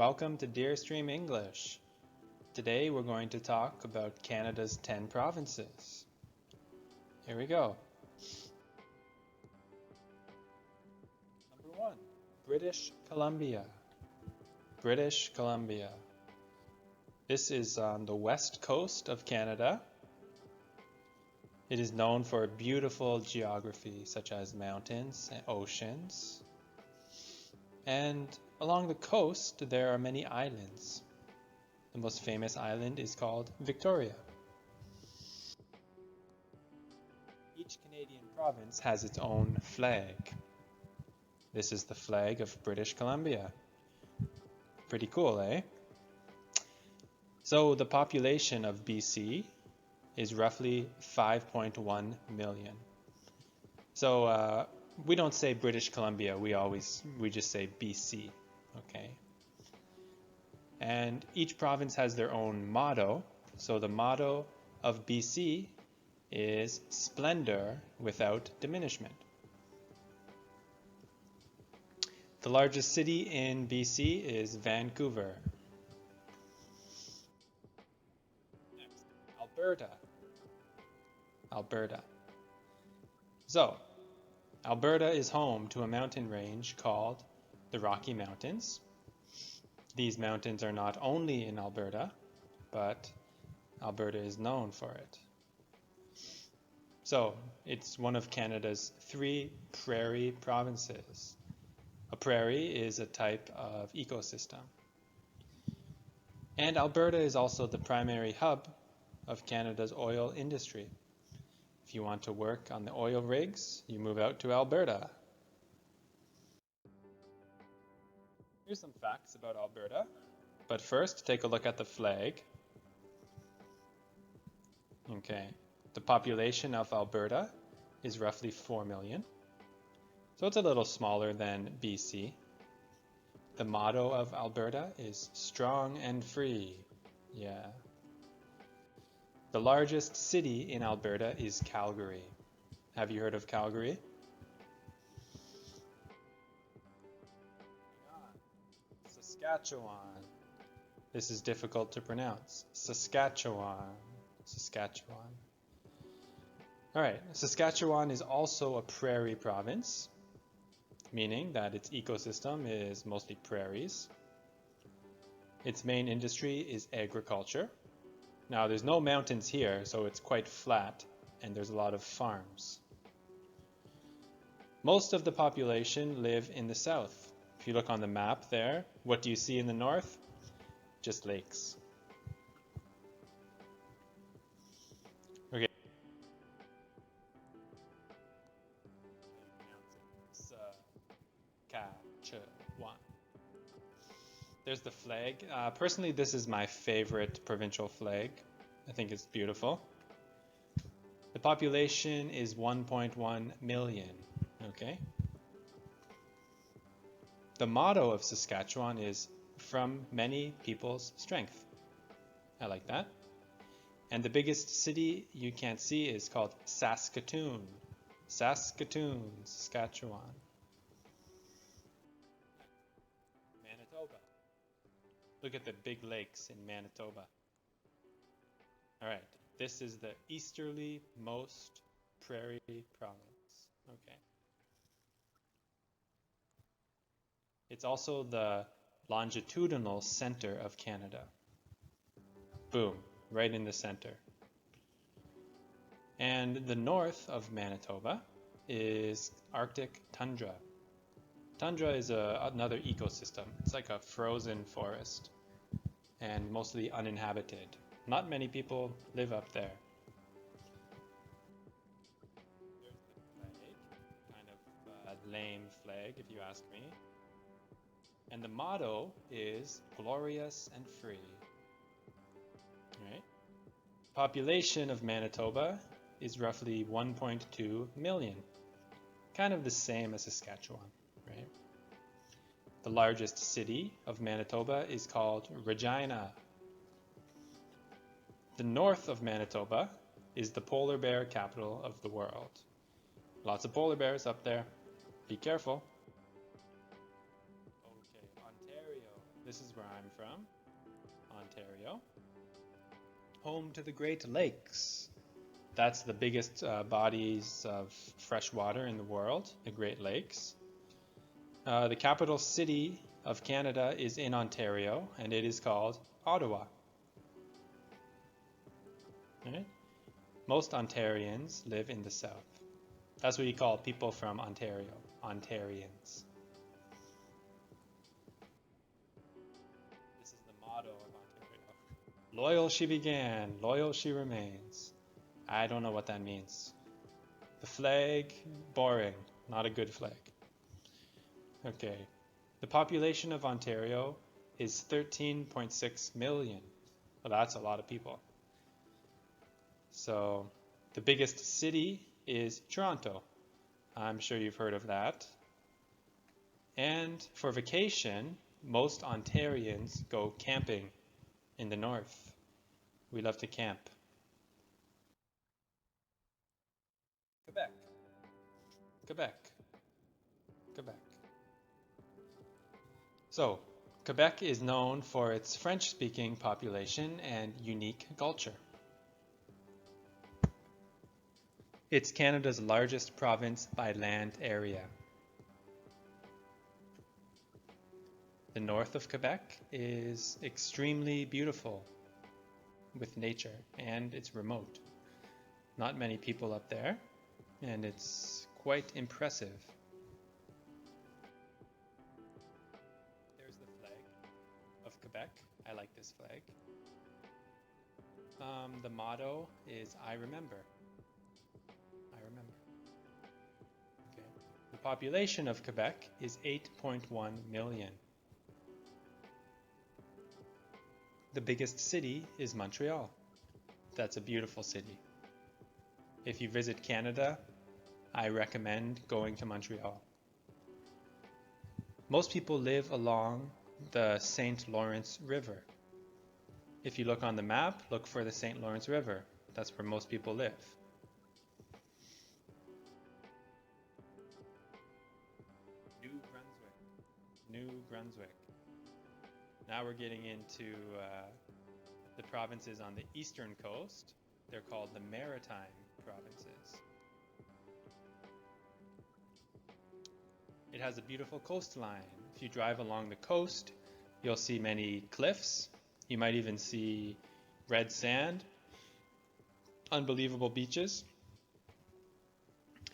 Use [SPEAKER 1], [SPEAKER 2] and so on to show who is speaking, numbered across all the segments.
[SPEAKER 1] Welcome to Deerstream English. Today we're going to talk about Canada's 10 provinces. Here we go. Number 1, British Columbia. British Columbia. This is on the west coast of Canada. It is known for beautiful geography such as mountains and oceans. And along the coast there are many islands. The most famous island is called Victoria. Each Canadian province has its own flag. This is the flag of British Columbia. Pretty cool, eh? So the population of BC is roughly 5.1 million. So we don't say British Columbia, we just say BC, okay? And each province has their own motto. So the motto of BC is splendor without diminishment. The largest city in BC is Vancouver. Next, Alberta. So, Alberta is home to a mountain range called the Rocky Mountains. These mountains are not only in Alberta, but Alberta is known for it. So, it's one of Canada's 3 prairie provinces. A prairie is a type of ecosystem. And Alberta is also the primary hub of Canada's oil industry. If you want to work on the oil rigs, you move out to Alberta. Here's some facts about Alberta. But first, take a look at the flag. Okay, the population of Alberta is roughly 4 million. So it's a little smaller than BC. The motto of Alberta is strong and free. Yeah. The largest city in Alberta is Calgary. Have you heard of Calgary? Saskatchewan. This is difficult to pronounce. Saskatchewan. Alright, Saskatchewan is also a prairie province, meaning that its ecosystem is mostly prairies. Its main industry is agriculture. Now, there's no mountains here, so it's quite flat, and there's a lot of farms. Most of the population live in the south. If you look on the map there, what do you see in the north? Just lakes. Okay. Saskatchewan. There's the flag. Personally, this is my favorite provincial flag. I think it's beautiful. The population is 1.1 million. Okay. The motto of Saskatchewan is from many people's strength. I like that. And the biggest city you can't see is called Saskatoon. Saskatoon, Saskatchewan. Manitoba. Look at the big lakes in Manitoba. Alright, this is the easterly most prairie province. Okay. It's also the longitudinal center of Canada. Boom, right in the center. And the north of Manitoba is Arctic tundra. Tundra is another ecosystem. It's like a frozen forest and mostly uninhabited. Not many people live up there. There's the flag, kind of a lame flag if you ask me. And the motto is glorious and free. Right? Population of Manitoba is roughly 1.2 million. Kind of the same as Saskatchewan, right? The largest city of Manitoba is called Regina. The north of Manitoba is the polar bear capital of the world. Lots of polar bears up there. Be careful. Okay, Ontario. This is where I'm from, Ontario. Home to the Great Lakes. That's the biggest bodies of fresh water in the world, the Great Lakes. The capital city of Canada is in Ontario, and it is called Ottawa. Right? Most Ontarians live in the south. That's what you call people from Ontario, Ontarians. This is the motto of Ontario. Loyal she began, loyal she remains. I don't know what that means. The flag, boring, not a good flag. Okay, the population of Ontario is 13.6 million. Well, that's a lot of people. So the biggest city is Toronto. I'm sure you've heard of that. And for vacation, most Ontarians go camping in the north. We love to camp. Quebec. Quebec. Quebec. So, Quebec is known for its French-speaking population and unique culture. It's Canada's largest province by land area. The north of Quebec is extremely beautiful with nature, and it's remote. Not many people up there, and it's quite impressive. There's the flag of Quebec. I like this flag. The motto is I remember. I remember. Okay. The population of Quebec is 8.1 million. The biggest city is Montreal. That's a beautiful city. If you visit Canada, I recommend going to Montreal. Most people live along the St. Lawrence River. If you look on the map, look for the St. Lawrence River. That's where most people live. New Brunswick. New Brunswick. Now we're getting into the provinces on the eastern coast. They're called the Maritime Provinces. It has a beautiful coastline. If you drive along the coast, you'll see many cliffs. You might even see red sand, unbelievable beaches.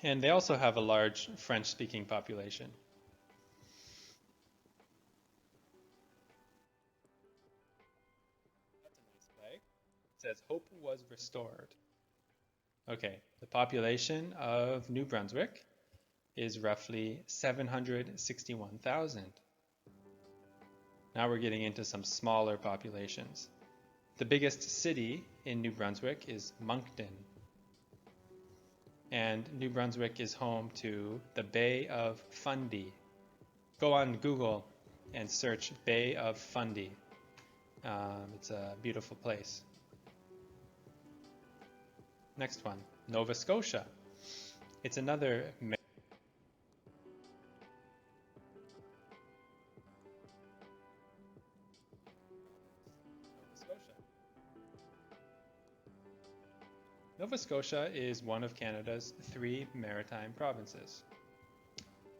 [SPEAKER 1] And they also have a large French-speaking population. That's a nice flag. It says, "Hope was restored." Okay, the population of New Brunswick is roughly 761,000. Now we're getting into some smaller populations. The biggest city in New Brunswick is Moncton. And New Brunswick is home to the Bay of Fundy. Go on Google and search Bay of Fundy. It's a beautiful place. Next one, Nova Scotia. It's another Nova Scotia is one of Canada's 3 maritime provinces.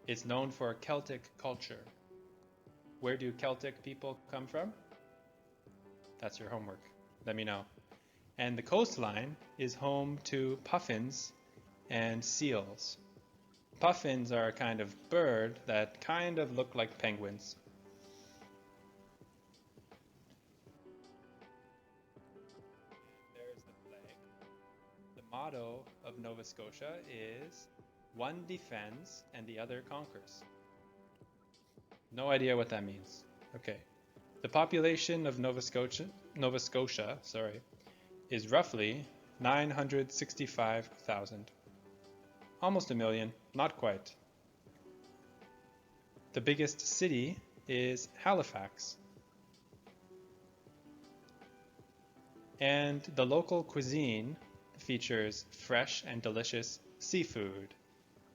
[SPEAKER 1] It's known for Celtic culture. Where do Celtic people come from? That's your homework. Let me know. And the coastline is home to puffins and seals. Puffins are a kind of bird that kind of look like penguins. There's the flag. The motto of Nova Scotia is "One defends and the other conquers." No idea what that means. Okay. The population of Nova Scotia, is roughly 965,000. Almost a million, not quite. The biggest city is Halifax. And the local cuisine features fresh and delicious seafood,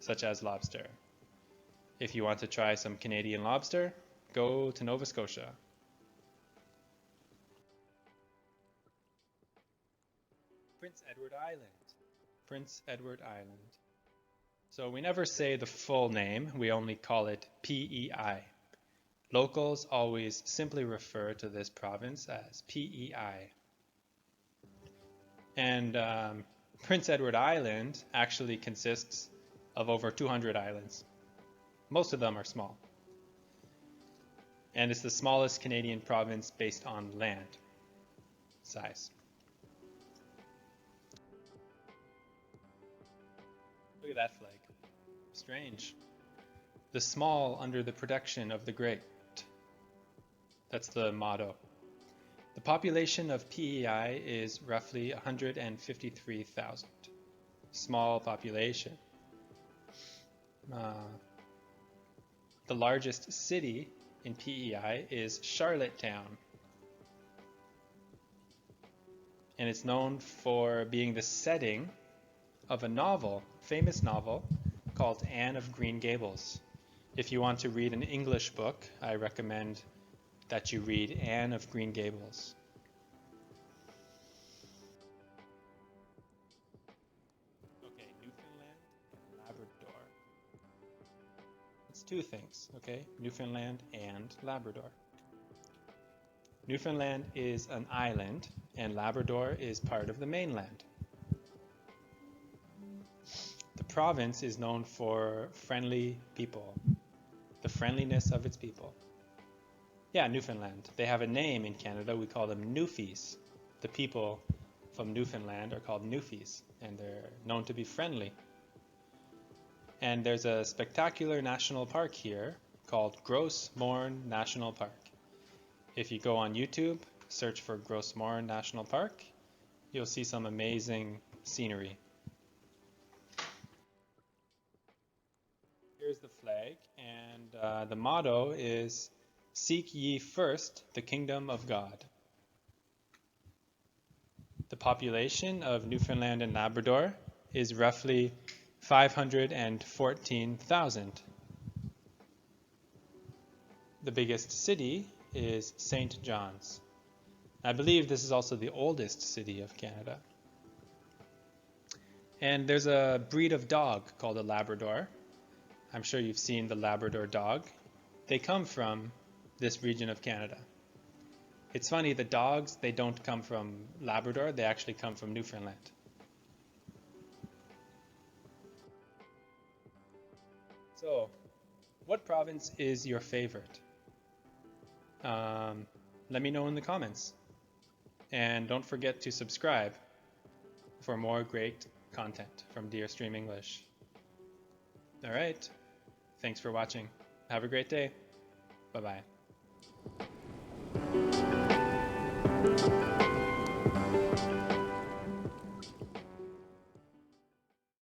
[SPEAKER 1] such as lobster. If you want to try some Canadian lobster, go to Nova Scotia. Prince Edward Island. Prince Edward Island. So we never say the full name, we only call it PEI. Locals always simply refer to this province as PEI. And Prince Edward Island actually consists of over 200 islands. Most of them are small. And it's the smallest Canadian province based on land size. Look at that flag. Strange. The small under the protection of the great. That's the motto. The population of PEI is roughly 153,000. Small population. The largest city in PEI is Charlottetown. And it's known for being the setting of a novel, famous novel, called Anne of Green Gables. If you want to read an English book, I recommend that you read Anne of Green Gables. Okay, Newfoundland and Labrador. It's two things, okay? Newfoundland and Labrador. Newfoundland is an island, and Labrador is part of the mainland. The province is known for friendly people, the friendliness of its people. Yeah, Newfoundland. They have a name in Canada. We call them Newfies. The people from Newfoundland are called Newfies, and they're known to be friendly. And there's a spectacular national park here called Gros Morne National Park. If you go on YouTube, search for Gros Morne National Park, you'll see some amazing scenery. Here's the flag, and the motto is, "Seek ye first the kingdom of God." The population of Newfoundland and Labrador is roughly 514,000. The biggest city is St. John's. I believe this is also the oldest city of Canada. And there's a breed of dog called a Labrador. I'm sure you've seen the Labrador dog. They come from this region of Canada. It's funny, the dogs, they don't come from Labrador, they actually come from Newfoundland. So, what province is your favorite? Let me know in the comments. And don't forget to subscribe for more great content from Dear Stream English. All right. Thanks for watching. Have a great day. Bye-bye.